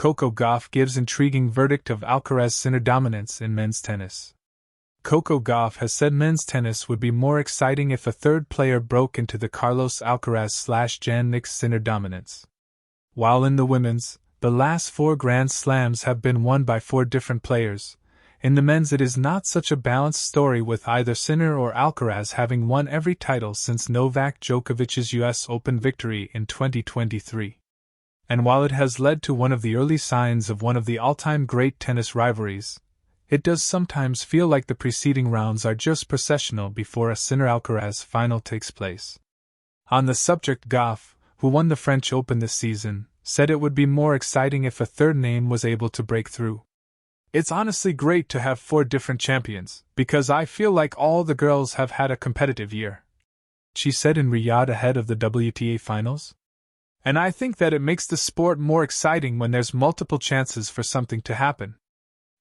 Coco Gauff gives intriguing verdict of Alcaraz Sinner dominance in men's tennis. Coco Gauff has said men's tennis would be more exciting if a third player broke into the Carlos Alcaraz/Jannik Sinner dominance. While in the women's, the last 4 Grand Slams have been won by 4 different players. In the men's it is not such a balanced story, with either Sinner or Alcaraz having won every title since Novak Djokovic's US Open victory in 2023. And while it has led to one of the early signs of one of the all-time great tennis rivalries, it does sometimes feel like the preceding rounds are just processional before a Sinner-Alcaraz final takes place. On the subject, Goff, who won the French Open this season, said it would be more exciting if a third name was able to break through. It's honestly great to have 4 different champions, because I feel like all the girls have had a competitive year, she said in Riyadh ahead of the WTA finals. And I think that it makes the sport more exciting when there's multiple chances for something to happen.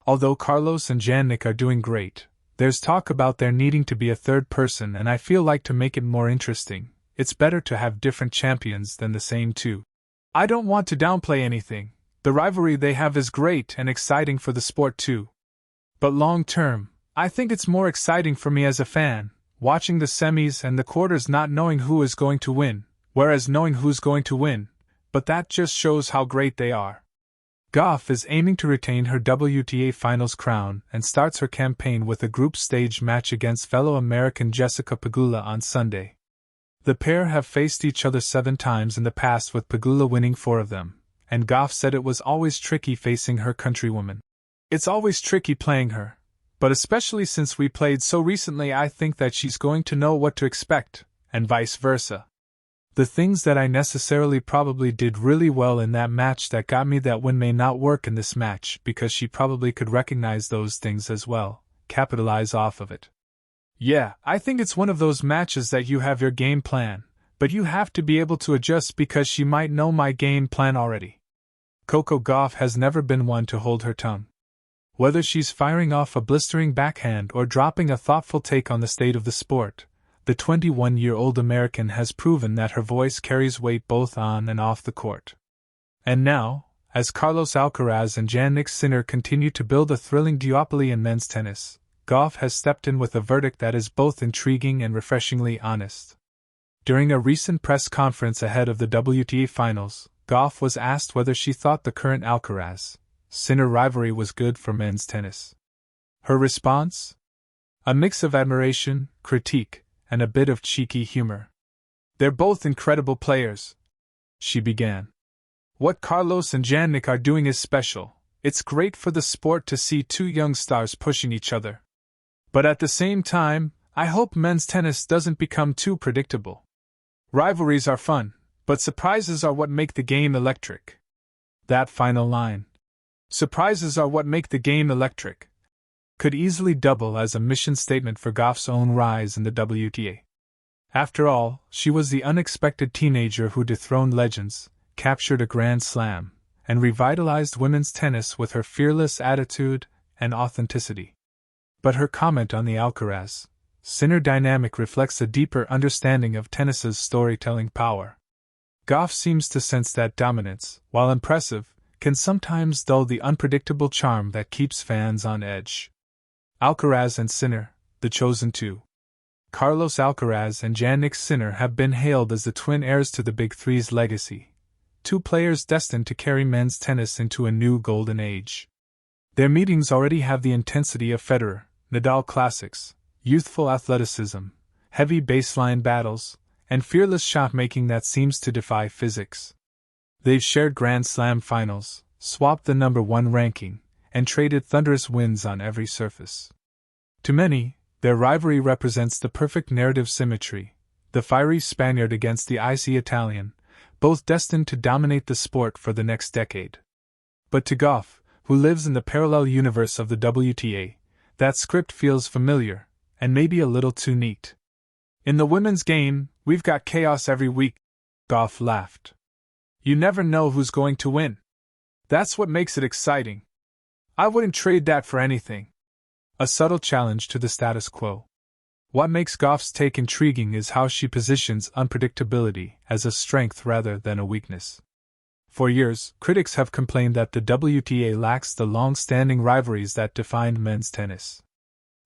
Although Carlos and Jannik are doing great, there's talk about there needing to be a third person, and I feel like to make it more interesting, it's better to have different champions than the same 2. I don't want to downplay anything. The rivalry they have is great and exciting for the sport too. But long term, I think it's more exciting for me as a fan, watching the semis and the quarters not knowing who is going to win, whereas knowing who's going to win, but that just shows how great they are. Goff is aiming to retain her WTA Finals crown and starts her campaign with a group stage match against fellow American Jessica Pegula on Sunday. The pair have faced each other 7 times in the past, with Pegula winning 4 of them, and Goff said it was always tricky facing her countrywoman. It's always tricky playing her, but especially since we played so recently, I think that she's going to know what to expect, and vice versa. The things that I necessarily probably did really well in that match that got me that win may not work in this match, because she probably could recognize those things as well, capitalize off of it. Yeah, I think it's one of those matches that you have your game plan, but you have to be able to adjust because she might know my game plan already. Coco Gauff has never been one to hold her tongue. Whether she's firing off a blistering backhand or dropping a thoughtful take on the state of the sport, the 21-year-old American has proven that her voice carries weight both on and off the court. And now, as Carlos Alcaraz and Jannik Sinner continue to build a thrilling duopoly in men's tennis, Goff has stepped in with a verdict that is both intriguing and refreshingly honest. During a recent press conference ahead of the WTA finals, Goff was asked whether she thought the current Alcaraz-Sinner rivalry was good for men's tennis. Her response? A mix of admiration, critique, and a bit of cheeky humor. They're both incredible players, she began. What Carlos and Jannik are doing is special. It's great for the sport to see 2 young stars pushing each other. But at the same time, I hope men's tennis doesn't become too predictable. Rivalries are fun, but surprises are what make the game electric. That final line, surprises are what make the game electric, could easily double as a mission statement for Goff's own rise in the WTA. After all, she was the unexpected teenager who dethroned legends, captured a Grand Slam, and revitalized women's tennis with her fearless attitude and authenticity. But her comment on the Alcaraz-Sinner dynamic reflects a deeper understanding of tennis's storytelling power. Goff seems to sense that dominance, while impressive, can sometimes dull the unpredictable charm that keeps fans on edge. Alcaraz and Sinner, the chosen 2. Carlos Alcaraz and Jannik Sinner have been hailed as the twin heirs to the Big Three's legacy, 2 players destined to carry men's tennis into a new golden age. Their meetings already have the intensity of Federer, Nadal classics, youthful athleticism, heavy baseline battles, and fearless shot-making that seems to defy physics. They've shared Grand Slam finals, swapped the number 1 ranking, and traded thunderous wins on every surface. To many, their rivalry represents the perfect narrative symmetry, the fiery Spaniard against the icy Italian, both destined to dominate the sport for the next decade. But to Goff, who lives in the parallel universe of the WTA, that script feels familiar, and maybe a little too neat. In the women's game, we've got chaos every week, Goff laughed. You never know who's going to win. That's what makes it exciting. I wouldn't trade that for anything. A subtle challenge to the status quo. What makes Goff's take intriguing is how she positions unpredictability as a strength rather than a weakness. For years, critics have complained that the WTA lacks the long-standing rivalries that defined men's tennis.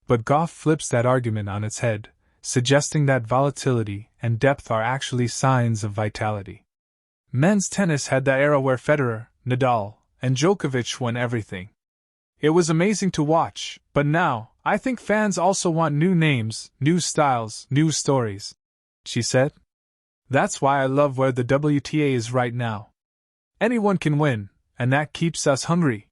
But Goff flips that argument on its head, suggesting that volatility and depth are actually signs of vitality. Men's tennis had that era where Federer, Nadal, and Djokovic won everything. It was amazing to watch, but now, I think fans also want new names, new styles, new stories, she said. That's why I love where the WTA is right now. Anyone can win, and that keeps us hungry.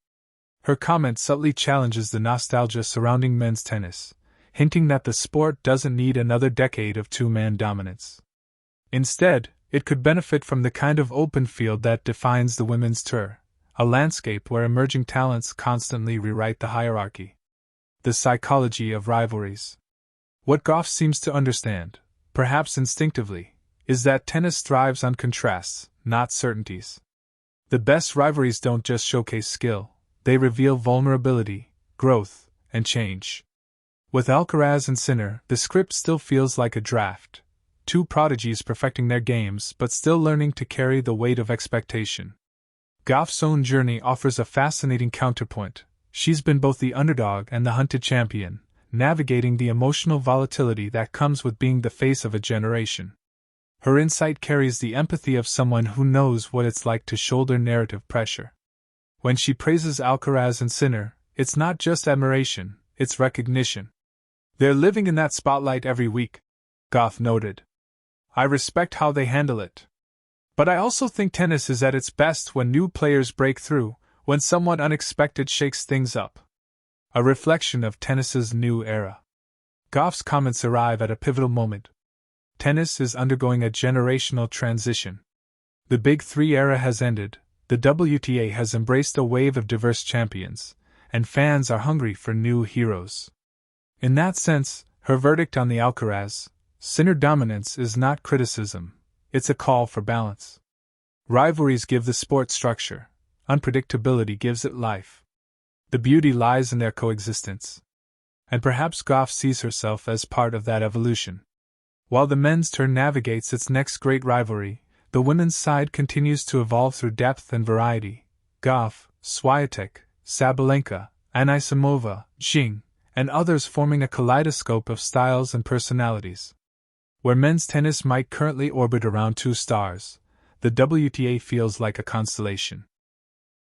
Her comment subtly challenges the nostalgia surrounding men's tennis, hinting that the sport doesn't need another decade of two-man dominance. Instead, it could benefit from the kind of open field that defines the women's tour, a landscape where emerging talents constantly rewrite the hierarchy. The psychology of rivalries. What Goff seems to understand, perhaps instinctively, is that tennis thrives on contrasts, not certainties. The best rivalries don't just showcase skill, they reveal vulnerability, growth, and change. With Alcaraz and Sinner, the script still feels like a draft. Two prodigies perfecting their games but still learning to carry the weight of expectation. Goff's own journey offers a fascinating counterpoint. She's been both the underdog and the hunted champion, navigating the emotional volatility that comes with being the face of a generation. Her insight carries the empathy of someone who knows what it's like to shoulder narrative pressure. When she praises Alcaraz and Sinner, it's not just admiration, it's recognition. They're living in that spotlight every week, Goff noted. I respect how they handle it. But I also think tennis is at its best when new players break through, when someone unexpected shakes things up. A reflection of tennis's new era. Goff's comments arrive at a pivotal moment. Tennis is undergoing a generational transition. The Big Three era has ended, the WTA has embraced a wave of diverse champions, and fans are hungry for new heroes. In that sense, her verdict on the Alcaraz Sinner dominance is not criticism, it's a call for balance. Rivalries give the sport structure, unpredictability gives it life. The beauty lies in their coexistence. And perhaps Goff sees herself as part of that evolution. While the men's tour navigates its next great rivalry, the women's side continues to evolve through depth and variety. Goff, Swiatek, Sabalenka, Anisimova, Xing, and others forming a kaleidoscope of styles and personalities. Where men's tennis might currently orbit around two stars, the WTA feels like a constellation.